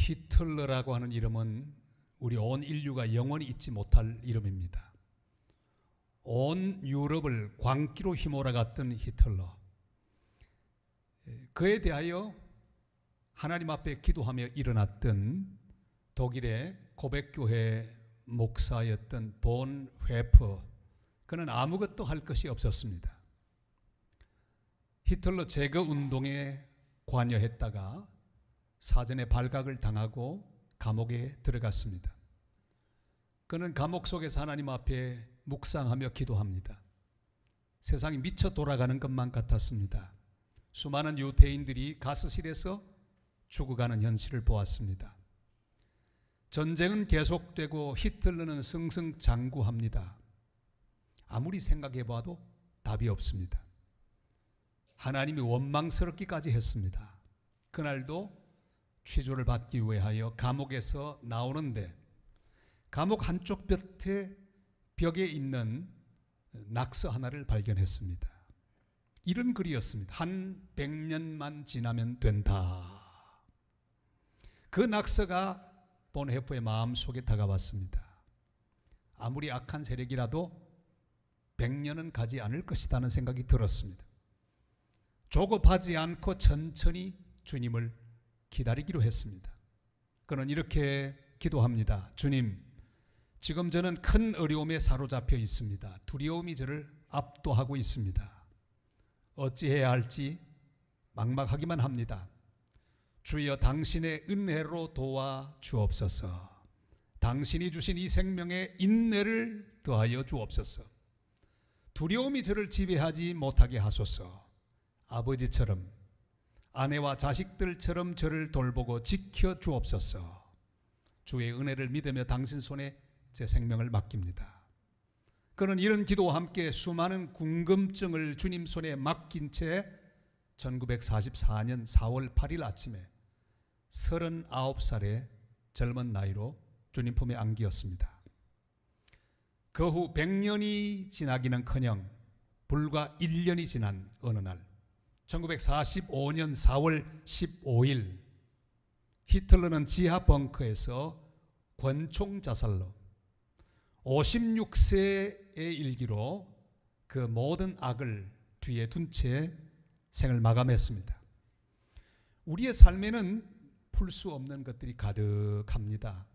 히틀러라고 하는 이름은 우리 온 인류가 영원히 잊지 못할 이름입니다. 온 유럽을 광기로 휘몰아갔던 히틀러, 그에 대하여 하나님 앞에 기도하며 일어났던 독일의 고백교회 목사였던 본 회퍼, 그는 아무것도 할 것이 없었습니다. 히틀러 제거 운동에 관여했다가 사전에 발각을 당하고 감옥에 들어갔습니다. 그는 감옥 속에서 하나님 앞에 묵상하며 기도합니다. 세상이 미쳐 돌아가는 것만 같았습니다. 수많은 유대인들이 가스실에서 죽어가는 현실을 보았습니다. 전쟁은 계속되고 히틀러는 승승장구합니다. 아무리 생각해봐도 답이 없습니다. 하나님이 원망스럽기까지 했습니다. 그날도 취조를 받기 위하여 감옥에서 나오는데 감옥 한쪽 벽에 있는 낙서 하나를 발견했습니다. 이런 글이었습니다. 한 100년만 지나면 된다. 그 낙서가 본헤프의 마음속에 다가왔습니다. 아무리 악한 세력이라도 100년은 가지 않을 것이라는 생각이 들었습니다. 조급하지 않고 천천히 주님을 기다리기로 했습니다. 그는 이렇게 기도합니다. 주님, 지금 저는 큰 어려움에 사로잡혀 있습니다. 두려움이 저를 압도하고 있습니다. 어찌해야 할지 막막하기만 합니다. 주여, 당신의 은혜로 도와 주옵소서. 당신이 주신 이 생명에 인내를 더하여 주옵소서. 두려움이 저를 지배하지 못하게 하소서. 아버지처럼, 아내와 자식들처럼 저를 돌보고 지켜 주옵소서. 주의 은혜를 믿으며 당신 손에 제 생명을 맡깁니다. 그는 이런 기도와 함께 수많은 궁금증을 주님 손에 맡긴 채 1944년 4월 8일 아침에 39살의 젊은 나이로 주님 품에 안기었습니다. 그 후 100년이 지나기는커녕 불과 1년이 지난 어느 날 1945년 4월 15일 히틀러는 지하 벙커에서 권총 자살로 56세의 일기로 그 모든 악을 뒤에 둔 채 생을 마감했습니다. 우리의 삶에는 풀 수 없는 것들이 가득합니다.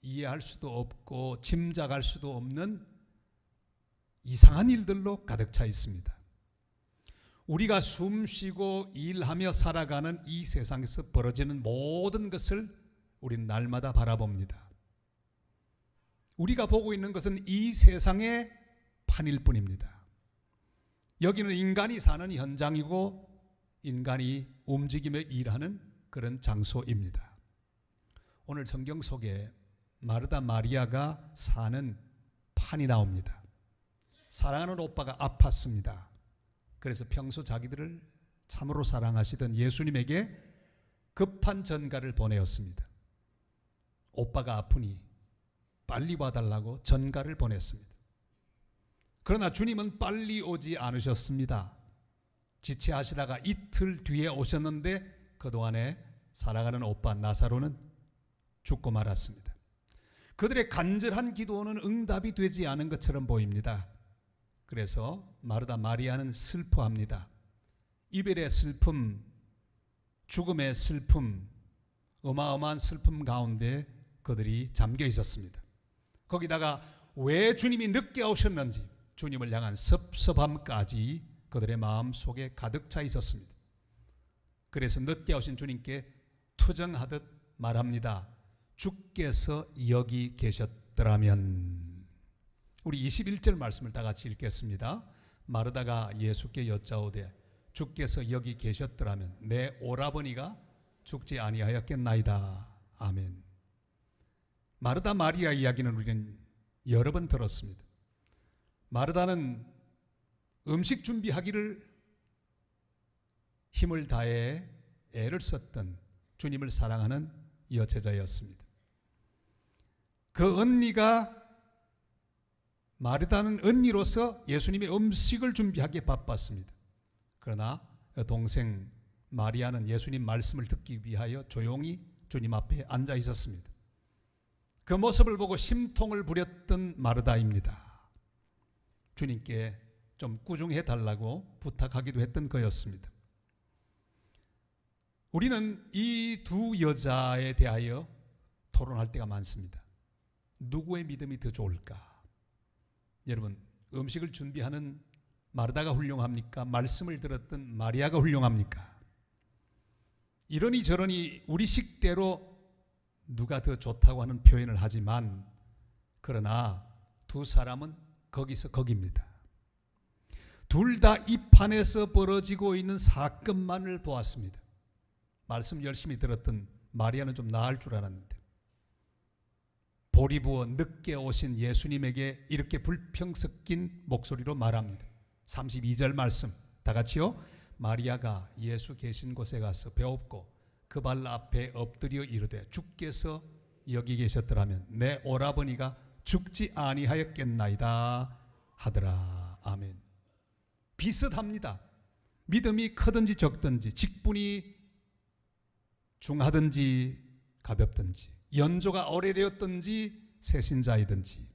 이해할 수도 없고 짐작할 수도 없는 이상한 일들로 가득 차 있습니다. 우리가 숨쉬고 일하며 살아가는 이 세상에서 벌어지는 모든 것을 우리는 날마다 바라봅니다. 우리가 보고 있는 것은 이 세상의 판일 뿐입니다. 여기는 인간이 사는 현장이고 인간이 움직이며 일하는 그런 장소입니다. 오늘 성경 속에 마르다 마리아가 사는 판이 나옵니다. 사랑하는 오빠가 아팠습니다. 그래서 평소 자기들을 참으로 사랑하시던 예수님에게 급한 전가를 보내었습니다. 오빠가 아프니 빨리 와달라고 전가를 보냈습니다. 그러나 주님은 빨리 오지 않으셨습니다. 지체하시다가 이틀 뒤에 오셨는데 그동안에 사랑하는 오빠 나사로는 죽고 말았습니다. 그들의 간절한 기도는 응답이 되지 않은 것처럼 보입니다. 그래서 마르다 마리아는 슬퍼합니다. 이별의 슬픔, 죽음의 슬픔, 어마어마한 슬픔 가운데 그들이 잠겨 있었습니다. 거기다가 왜 주님이 늦게 오셨는지 주님을 향한 섭섭함까지 그들의 마음속에 가득 차 있었습니다. 그래서 늦게 오신 주님께 투정하듯 말합니다. 주께서 여기 계셨더라면. 우리 21절 말씀을 다 같이 읽겠습니다. 마르다가 예수께 여짜오되 주께서 여기 계셨더라면 내 오라버니가 죽지 아니하였겠나이다. 아멘. 마르다 마리아 이야기는 우리는 여러 번 들었습니다. 마르다는 음식 준비하기를 힘을 다해 애를 썼던 주님을 사랑하는 여제자였습니다. 그 언니가 마르다는 언니로서 예수님의 음식을 준비하기에 바빴습니다. 그러나 동생 마리아는 예수님 말씀을 듣기 위하여 조용히 주님 앞에 앉아 있었습니다. 그 모습을 보고 심통을 부렸던 마르다입니다. 주님께 좀 꾸중해 달라고 부탁하기도 했던 그였습니다. 우리는 이 두 여자에 대하여 토론할 때가 많습니다. 누구의 믿음이 더 좋을까? 여러분, 음식을 준비하는 마르다가 훌륭합니까? 말씀을 들었던 마리아가 훌륭합니까? 이러니 저러니 우리 식대로 누가 더 좋다고 하는 표현을 하지만, 그러나 두 사람은 거기서 거기입니다. 둘 다 이 판에서 벌어지고 있는 사건만을 보았습니다. 말씀 열심히 들었던 마리아는 좀 나을 줄 알았는데, 보리 부어 늦게 오신 예수님에게 이렇게 불평 섞인 목소리로 말합니다. 32절 말씀 다 같이요. 마리아가 예수 계신 곳에 가서 배웠고 그 발 앞에 엎드려 이르되 주께서 여기 계셨더라면 내 오라버니가 죽지 아니하였겠나이다 하더라. 아멘. 비슷합니다. 믿음이 크든지 적든지, 직분이 중하든지 가볍든지, 연조가 오래되었든지 새신자이든지,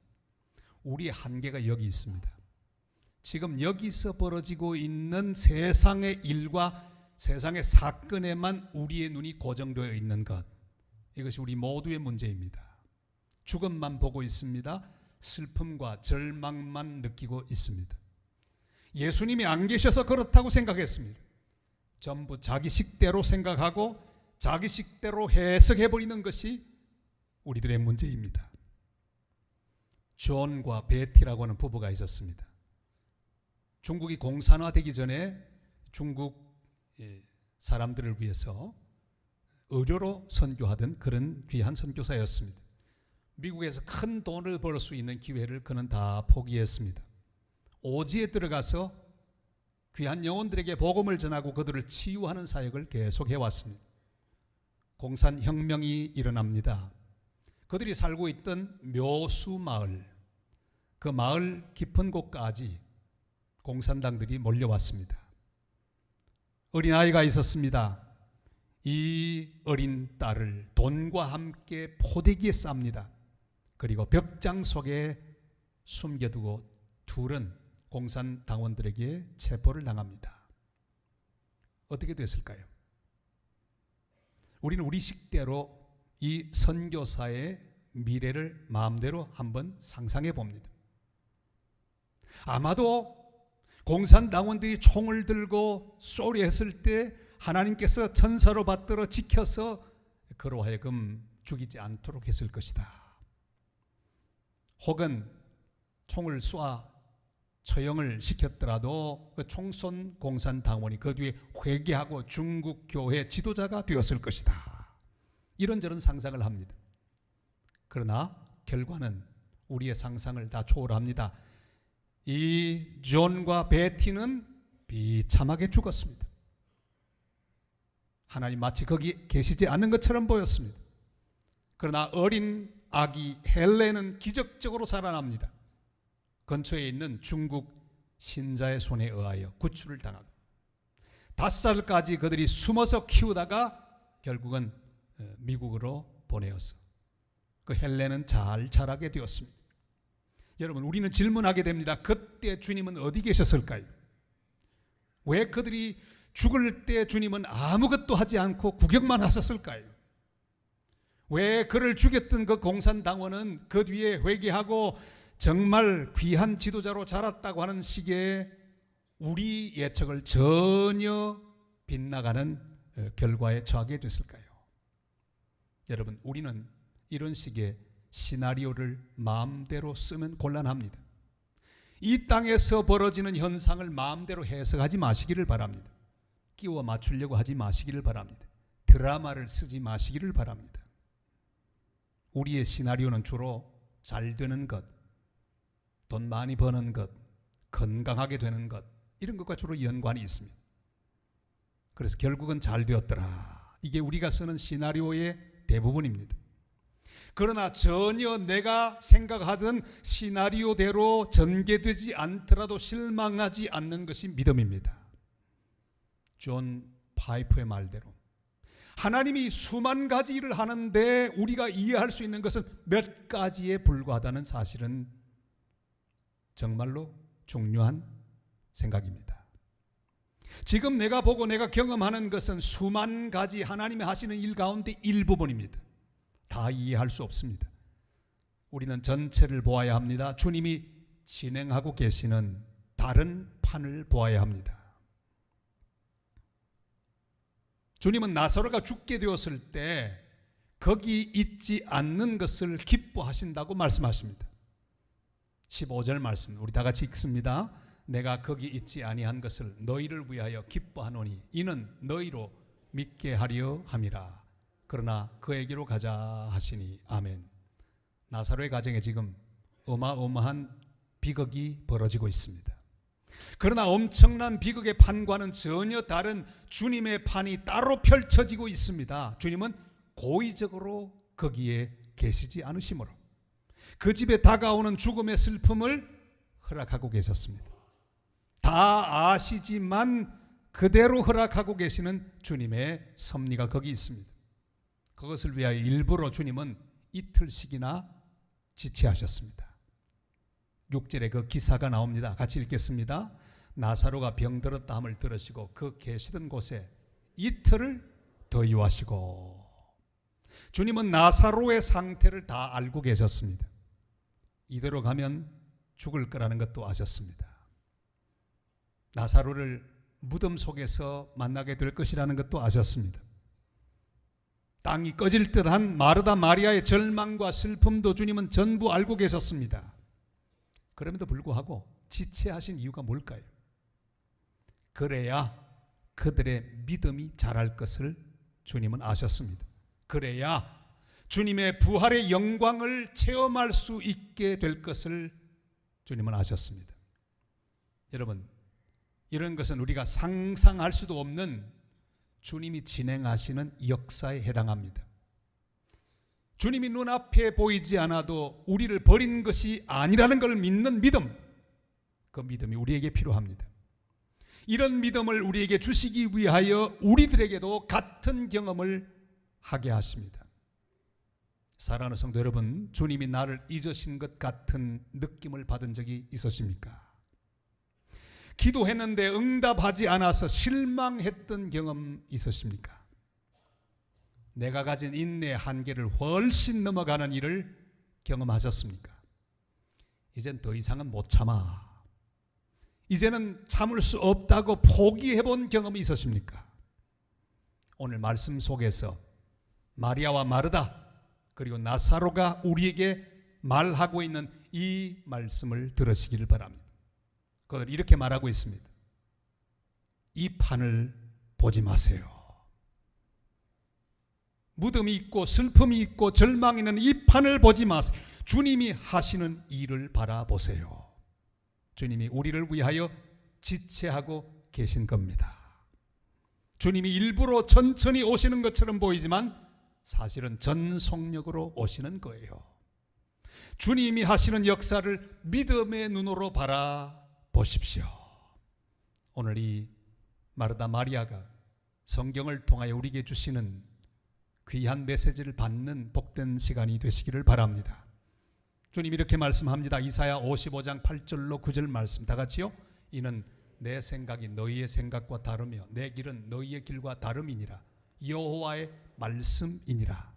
우리의 한계가 여기 있습니다. 지금 여기서 벌어지고 있는 세상의 일과 세상의 사건에만 우리의 눈이 고정되어 있는 것, 이것이 우리 모두의 문제입니다. 죽음만 보고 있습니다. 슬픔과 절망만 느끼고 있습니다. 예수님이 안 계셔서 그렇다고 생각했습니다. 전부 자기 식대로 생각하고 자기 식대로 해석해버리는 것이 우리들의 문제입니다. 존과 베티라고 하는 부부가 있었습니다. 중국이 공산화되기 전에 중국 사람들을 위해서 의료로 선교하던 그런 귀한 선교사였습니다. 미국에서 큰 돈을 벌 수 있는 기회를 그는 다 포기했습니다. 오지에 들어가서 귀한 영혼들에게 복음을 전하고 그들을 치유하는 사역을 계속해왔습니다. 공산혁명이 일어납니다. 그들이 살고 있던 묘수 마을, 그 마을 깊은 곳까지 공산당들이 몰려왔습니다. 어린아이가 있었습니다. 이 어린 딸을 돈과 함께 포대기에 쌉니다. 그리고 벽장 속에 숨겨두고 둘은 공산당원들에게 체포를 당합니다. 어떻게 됐을까요? 우리는 우리 식대로 이 선교사의 미래를 마음대로 한번 상상해 봅니다. 아마도 공산당원들이 총을 들고 쏘리했을 때 하나님께서 천사로 받들어 지켜서 그로 하여금 죽이지 않도록 했을 것이다. 혹은 총을 쏴 처형을 시켰더라도 그 총쏜 공산당원이 그 뒤에 회개하고 중국 교회 지도자가 되었을 것이다. 이런저런 상상을 합니다. 그러나 결과는 우리의 상상을 다 초월합니다. 이 존과 베티는 비참하게 죽었습니다. 하나님 마치 거기 계시지 않는 것처럼 보였습니다. 그러나 어린 아기 헬레는 기적적으로 살아납니다. 근처에 있는 중국 신자의 손에 의하여 구출을 당하고 5살까지 그들이 숨어서 키우다가 결국은 미국으로 보내었어. 그 헬레는 잘 자라게 되었습니다. 여러분, 우리는 질문하게 됩니다. 그때 주님은 어디 계셨을까요? 왜 그들이 죽을 때 주님은 아무것도 하지 않고 구경만 하셨을까요? 왜 그를 죽였던 그 공산당원은 그 뒤에 회개하고 정말 귀한 지도자로 자랐다고 하는 식의 우리 예측을 전혀 빗나가는 결과에 처하게 됐을까요? 여러분, 우리는 이런 식의 시나리오를 마음대로 쓰면 곤란합니다. 이 땅에서 벌어지는 현상을 마음대로 해석하지 마시기를 바랍니다. 끼워 맞추려고 하지 마시기를 바랍니다. 드라마를 쓰지 마시기를 바랍니다. 우리의 시나리오는 주로 잘 되는 것, 돈 많이 버는 것, 건강하게 되는 것, 이런 것과 주로 연관이 있습니다. 그래서 결국은 잘 되었더라. 이게 우리가 쓰는 시나리오의 대부분입니다. 그러나 전혀 내가 생각하던 시나리오대로 전개되지 않더라도 실망하지 않는 것이 믿음입니다. 존 파이프의 말대로 하나님이 수만 가지 일을 하는데 우리가 이해할 수 있는 것은 몇 가지에 불과하다는 사실은 정말로 중요한 생각입니다. 지금 내가 보고 내가 경험하는 것은 수만 가지 하나님이 하시는 일 가운데 일부분입니다. 다 이해할 수 없습니다. 우리는 전체를 보아야 합니다. 주님이 진행하고 계시는 다른 판을 보아야 합니다. 주님은 나사로가 죽게 되었을 때 거기 있지 않는 것을 기뻐하신다고 말씀하십니다. 15절 말씀 우리 다 같이 읽습니다. 내가 거기 있지 아니한 것을 너희를 위하여 기뻐하노니 이는 너희로 믿게 하려 함이라. 그러나 그에게로 가자 하시니 아멘. 나사로의 가정에 지금 어마어마한 비극이 벌어지고 있습니다. 그러나 엄청난 비극의 판과는 전혀 다른 주님의 판이 따로 펼쳐지고 있습니다. 주님은 고의적으로 거기에 계시지 않으시므로 그 집에 다가오는 죽음의 슬픔을 허락하고 계셨습니다. 다 아시지만 그대로 허락하고 계시는 주님의 섭리가 거기 있습니다. 그것을 위하여 일부러 주님은 이틀씩이나 지체하셨습니다. 6절에 그 기사가 나옵니다. 같이 읽겠습니다. 나사로가 병들었다 함을 들으시고 그 계시던 곳에 이틀을 더유하시고. 주님은 나사로의 상태를 다 알고 계셨습니다. 이대로 가면 죽을 거라는 것도 아셨습니다. 나사로를 무덤 속에서 만나게 될 것이라는 것도 아셨습니다. 땅이 꺼질 듯한 마르다 마리아의 절망과 슬픔도 주님은 전부 알고 계셨습니다. 그럼에도 불구하고 지체하신 이유가 뭘까요? 그래야 그들의 믿음이 자랄 것을 주님은 아셨습니다. 그래야 주님의 부활의 영광을 체험할 수 있게 될 것을 주님은 아셨습니다. 여러분, 이런 것은 우리가 상상할 수도 없는 주님이 진행하시는 역사에 해당합니다. 주님이 눈앞에 보이지 않아도 우리를 버린 것이 아니라는 걸 믿는 믿음, 그 믿음이 우리에게 필요합니다. 이런 믿음을 우리에게 주시기 위하여 우리들에게도 같은 경험을 하게 하십니다. 사랑하는 성도 여러분, 주님이 나를 잊으신 것 같은 느낌을 받은 적이 있으십니까? 기도했는데 응답하지 않아서 실망했던 경험 있으십니까? 내가 가진 인내의 한계를 훨씬 넘어가는 일을 경험하셨습니까? 이젠 더 이상은 못 참아, 이제는 참을 수 없다고 포기해본 경험이 있으십니까? 오늘 말씀 속에서 마리아와 마르다 그리고 나사로가 우리에게 말하고 있는 이 말씀을 들으시기를 바랍니다. 그들 이렇게 말하고 있습니다. 이 판을 보지 마세요. 무덤이 있고 슬픔이 있고 절망이 있는 이 판을 보지 마세요. 주님이 하시는 일을 바라보세요. 주님이 우리를 위하여 지체하고 계신 겁니다. 주님이 일부러 천천히 오시는 것처럼 보이지만 사실은 전속력으로 오시는 거예요. 주님이 하시는 역사를 믿음의 눈으로 바라보십시오. 오늘 이 마르다 마리아가 성경을 통하여 우리에게 주시는 귀한 메시지를 받는 복된 시간이 되시기를 바랍니다. 주님 이렇게 말씀합니다. 이사야 55장 8절로 9절 말씀 다 같이요. 이는 내 생각이 너희의 생각과 다르며 내 길은 너희의 길과 다름이니라. 여호와의 말씀이니라.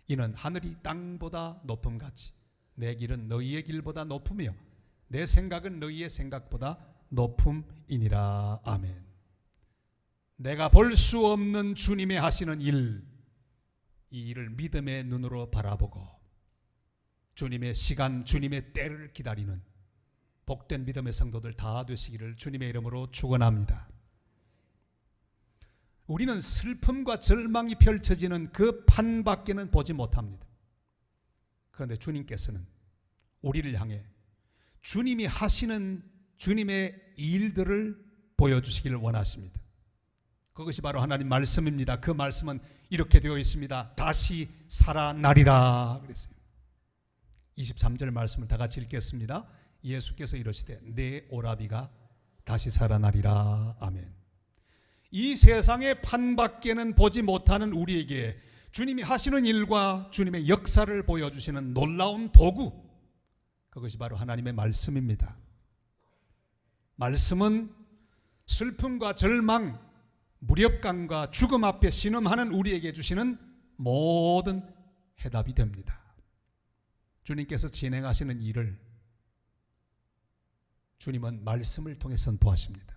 이는 하늘이 땅보다 높음같이 내 길은 너희의 길보다 높으며 내 생각은 너희의 생각보다 높음이니라. 아멘. 내가 볼 수 없는 주님의 하시는 일, 이 일을 믿음의 눈으로 바라보고 주님의 시간, 주님의 때를 기다리는 복된 믿음의 성도들 다 되시기를 주님의 이름으로 축원합니다. 우리는 슬픔과 절망이 펼쳐지는 그 판밖에는 보지 못합니다. 그런데 주님께서는 우리를 향해 주님이 하시는 주님의 일들을 보여주시기를 원하십니다. 그것이 바로 하나님 말씀입니다. 그 말씀은 이렇게 되어 있습니다. 다시 살아나리라 그랬어요. 23절 말씀을 다 같이 읽겠습니다. 예수께서 이러시되 내 오라비가 다시 살아나리라. 아멘. 이 세상의 판밖에는 보지 못하는 우리에게 주님이 하시는 일과 주님의 역사를 보여주시는 놀라운 도구, 그것이 바로 하나님의 말씀입니다. 말씀은 슬픔과 절망, 무력감과 죽음 앞에 신음하는 우리에게 주시는 모든 해답이 됩니다. 주님께서 진행하시는 일을 주님은 말씀을 통해 선포하십니다.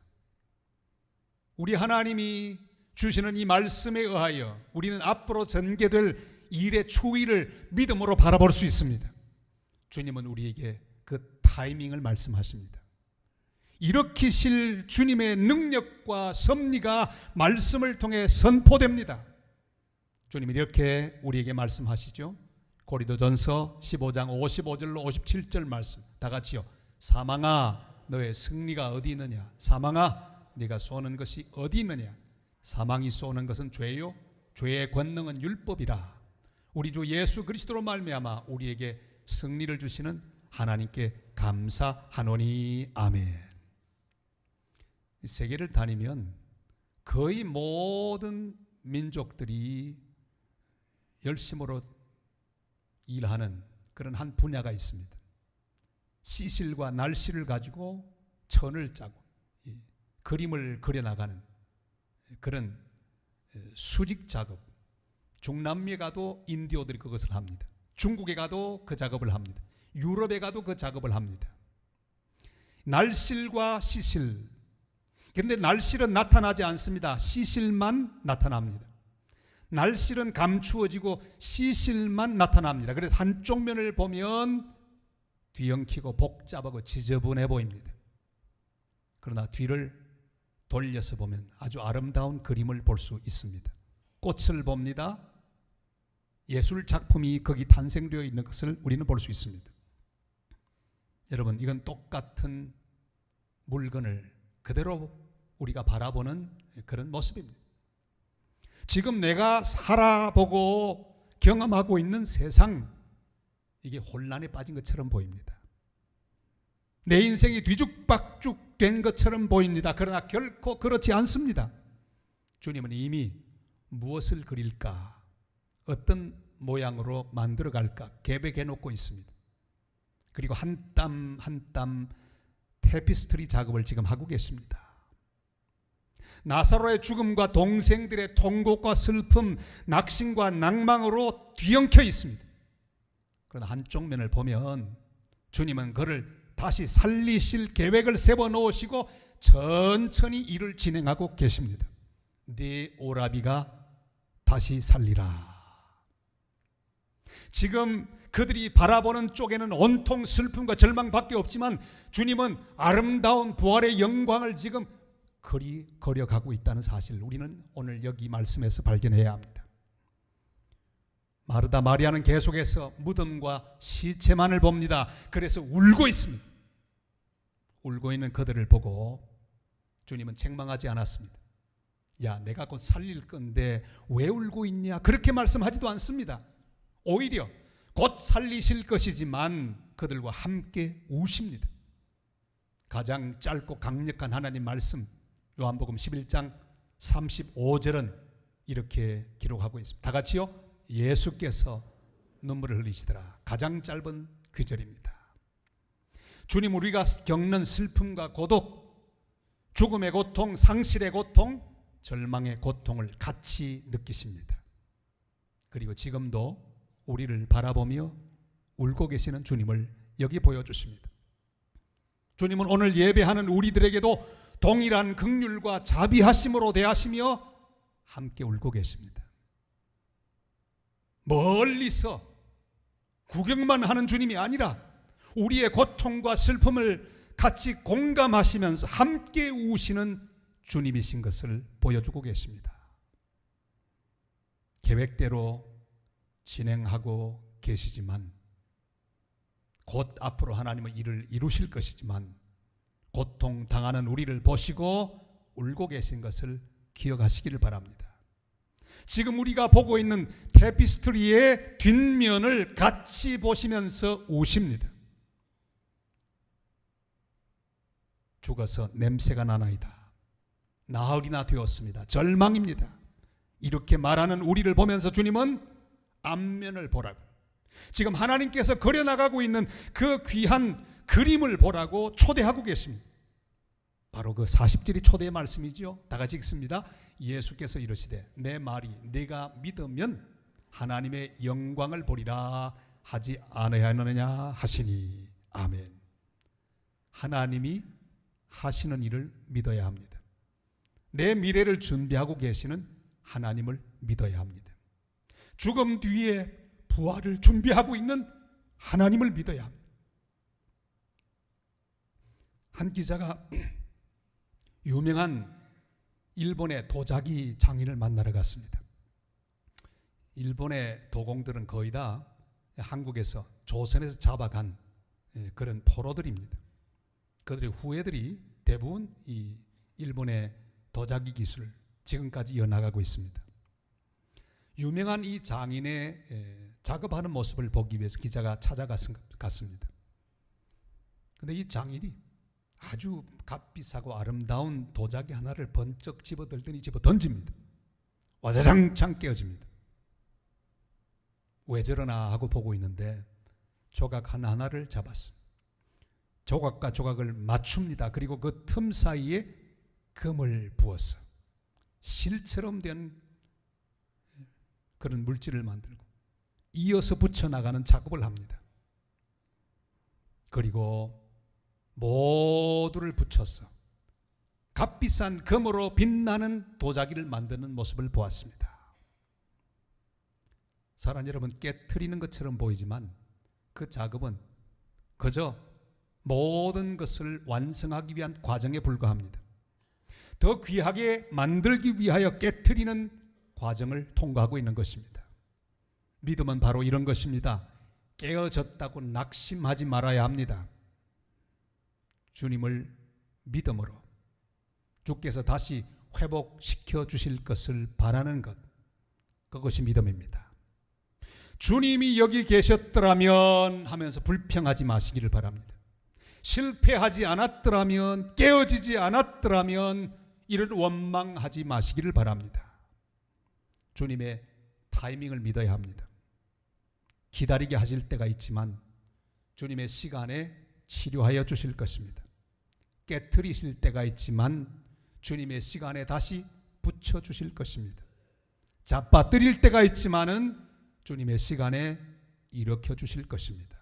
우리 하나님이 주시는 이 말씀에 의하여 우리는 앞으로 전개될 일의 추이를 믿음으로 바라볼 수 있습니다. 주님은 우리에게 그 타이밍을 말씀하십니다. 일으키실 주님의 능력과 섭리가 말씀을 통해 선포됩니다. 주님이 이렇게 우리에게 말씀하시죠. 고린도전서 15장 55절로 57절 말씀 다 같이요. 사망아 너의 승리가 어디 있느냐? 사망아 네가 쏘는 것이 어디 있느냐? 사망이 쏘는 것은 죄요, 죄의 권능은 율법이라. 우리 주 예수 그리스도로 말미암아 우리에게 승리를 주시는 하나님께 감사하노니. 아멘. 세계를 다니면 거의 모든 민족들이 열심으로 일하는 그런 한 분야가 있습니다. 시실과 날씨를 가지고 천을 짜고 그림을 그려나가는 그런 수직 작업. 중남미에 가도 인디오들이 그것을 합니다. 중국에 가도 그 작업을 합니다. 유럽에 가도 그 작업을 합니다. 날실과 시실. 그런데 날실은 나타나지 않습니다. 시실만 나타납니다. 날실은 감추어지고 시실만 나타납니다. 그래서 한쪽 면을 보면 뒤엉키고 복잡하고 지저분해 보입니다. 그러나 뒤를 돌려서 보면 아주 아름다운 그림을 볼 수 있습니다. 꽃을 봅니다. 예술 작품이 거기 탄생되어 있는 것을 우리는 볼 수 있습니다. 여러분, 이건 똑같은 물건을 그대로 우리가 바라보는 그런 모습입니다. 지금 내가 살아보고 경험하고 있는 세상, 이게 혼란에 빠진 것처럼 보입니다. 내 인생이 뒤죽박죽 된 것처럼 보입니다. 그러나 결코 그렇지 않습니다. 주님은 이미 무엇을 그릴까, 어떤 모양으로 만들어 갈까 계획해 놓고 있습니다. 그리고 한 땀 한 땀 테피스트리 작업을 지금 하고 계십니다. 나사로의 죽음과 동생들의 통곡과 슬픔, 낙심과 낭망으로 뒤엉켜 있습니다. 그러나 한쪽 면을 보면 주님은 그를 다시 살리실 계획을 세워 놓으시고 천천히 일을 진행하고 계십니다. 네 오라비가 다시 살리라. 지금 그들이 바라보는 쪽에는 온통 슬픔과 절망밖에 없지만 주님은 아름다운 부활의 영광을 지금 그려가고 있다는 사실을 우리는 오늘 여기 말씀에서 발견해야 합니다. 마르다 마리아는 계속해서 무덤과 시체만을 봅니다. 그래서 울고 있습니다. 울고 있는 그들을 보고 주님은 책망하지 않았습니다. 야, 내가 곧 살릴 건데 왜 울고 있냐? 그렇게 말씀하지도 않습니다. 오히려 곧 살리실 것이지만 그들과 함께 우십니다. 가장 짧고 강력한 하나님 말씀 요한복음 11장 35절은 이렇게 기록하고 있습니다. 다 같이요. 예수께서 눈물을 흘리시더라. 가장 짧은 귀절입니다. 주님, 우리가 겪는 슬픔과 고독, 죽음의 고통, 상실의 고통, 절망의 고통을 같이 느끼십니다. 그리고 지금도 우리를 바라보며 울고 계시는 주님을 여기 보여주십니다. 주님은 오늘 예배하는 우리들에게도 동일한 긍휼과 자비하심으로 대하시며 함께 울고 계십니다. 멀리서 구경만 하는 주님이 아니라 우리의 고통과 슬픔을 같이 공감하시면서 함께 우시는 주님이신 것을 보여주고 계십니다. 계획대로 진행하고 계시지만 곧 앞으로 하나님은 일을 이루실 것이지만 고통당하는 우리를 보시고 울고 계신 것을 기억하시기를 바랍니다. 지금 우리가 보고 있는 테피스트리의 뒷면을 같이 보시면서 우십니다. 죽어서 냄새가 나나이다. 나흘이나 되었습니다. 절망입니다. 이렇게 말하는 우리를 보면서 주님은 앞면을 보라고, 지금 하나님께서 그려나가고 있는 그 귀한 그림을 보라고 초대하고 계십니다. 바로 그 40절이 초대의 말씀이죠. 다 같이 읽습니다. 예수께서 이르시되 내 말이 네가 믿으면 하나님의 영광을 보리라 하지 아니하느냐 하시니. 아멘. 하나님이 하시는 일을 믿어야 합니다. 내 미래를 준비하고 계시는 하나님을 믿어야 합니다. 죽음 뒤에 부활을 준비하고 있는 하나님을 믿어야 합니다. 한 기자가 유명한 일본의 도자기 장인을 만나러 갔습니다. 일본의 도공들은 거의 다 한국에서 조선에서 잡아간 그런 포로들입니다. 그들의 후예들이 대부분 이 일본의 도자기 기술을 지금까지 이어나가고 있습니다. 유명한 이 장인의 작업하는 모습을 보기 위해서 기자가 찾아갔습니다. 그런데 이 장인이 아주 값비싸고 아름다운 도자기 하나를 번쩍 집어들더니 집어 던집니다. 와자장창 깨어집니다. 왜 저러나 하고 보고 있는데 조각 하나하나를 잡았습니다. 조각과 조각을 맞춥니다. 그리고 그 틈 사이에 금을 부어서 실처럼 된 그런 물질을 만들고 이어서 붙여나가는 작업을 합니다. 그리고 모두를 붙여서 값비싼 금으로 빛나는 도자기를 만드는 모습을 보았습니다. 사랑 여러분, 깨트리는 것처럼 보이지만 그 작업은 그저 모든 것을 완성하기 위한 과정에 불과합니다. 더 귀하게 만들기 위하여 깨트리는 과정을 통과하고 있는 것입니다. 믿음은 바로 이런 것입니다. 깨어졌다고 낙심하지 말아야 합니다. 주님을 믿음으로 주께서 다시 회복시켜 주실 것을 바라는 것, 그것이 믿음입니다. 주님이 여기 계셨더라면 하면서 불평하지 마시기를 바랍니다. 실패하지 않았더라면, 깨어지지 않았더라면 이런 원망하지 마시기를 바랍니다. 주님의 타이밍을 믿어야 합니다. 기다리게 하실 때가 있지만 주님의 시간에 치료하여 주실 것입니다. 깨트리실 때가 있지만 주님의 시간에 다시 붙여주실 것입니다. 잡아뜨릴 때가 있지만은 주님의 시간에 일으켜 주실 것입니다.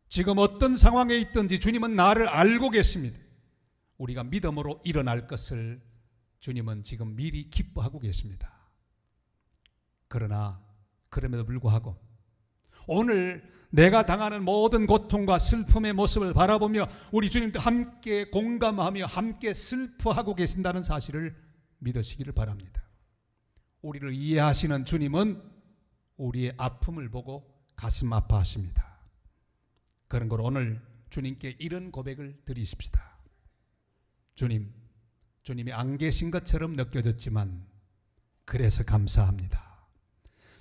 지금 어떤 상황에 있든지 주님은 나를 알고 계십니다. 우리가 믿음으로 일어날 것을 주님은 지금 미리 기뻐하고 계십니다. 그러나 그럼에도 불구하고 오늘 내가 당하는 모든 고통과 슬픔의 모습을 바라보며 우리 주님도 함께 공감하며 함께 슬퍼하고 계신다는 사실을 믿으시기를 바랍니다. 우리를 이해하시는 주님은 우리의 아픔을 보고 가슴 아파하십니다. 그런 걸 오늘 주님께 이런 고백을 드리십시다. 주님, 주님이 안 계신 것처럼 느껴졌지만 그래서 감사합니다.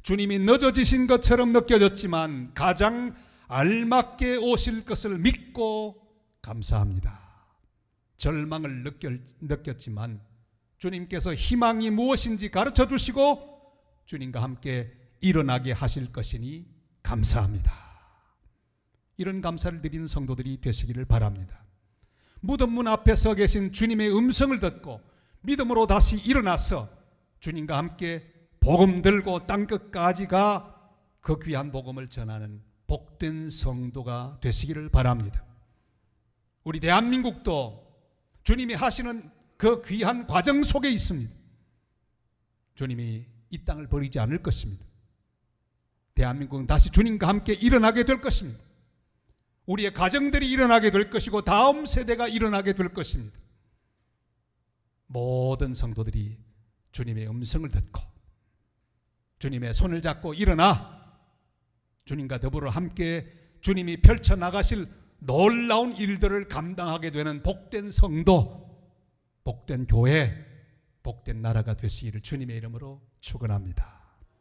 주님이 늦어지신 것처럼 느껴졌지만 가장 알맞게 오실 것을 믿고 감사합니다. 절망을 느꼈지만 주님께서 희망이 무엇인지 가르쳐 주시고 주님과 함께 일어나게 하실 것이니 감사합니다. 이런 감사를 드리는 성도들이 되시기를 바랍니다. 무덤 문 앞에 서 계신 주님의 음성을 듣고 믿음으로 다시 일어나서 주님과 함께 복음 들고 땅끝까지 가 그 귀한 복음을 전하는 복된 성도가 되시기를 바랍니다. 우리 대한민국도 주님이 하시는 그 귀한 과정 속에 있습니다. 주님이 이 땅을 버리지 않을 것입니다. 대한민국은 다시 주님과 함께 일어나게 될 것입니다. 우리의 가정들이 일어나게 될 것이고 다음 세대가 일어나게 될 것입니다. 모든 성도들이 주님의 음성을 듣고 주님의 손을 잡고 일어나 주님과 더불어 함께 주님이 펼쳐나가실 놀라운 일들을 감당하게 되는 복된 성도, 복된 교회, 복된 나라가 되시기를 주님의 이름으로 축원합니다.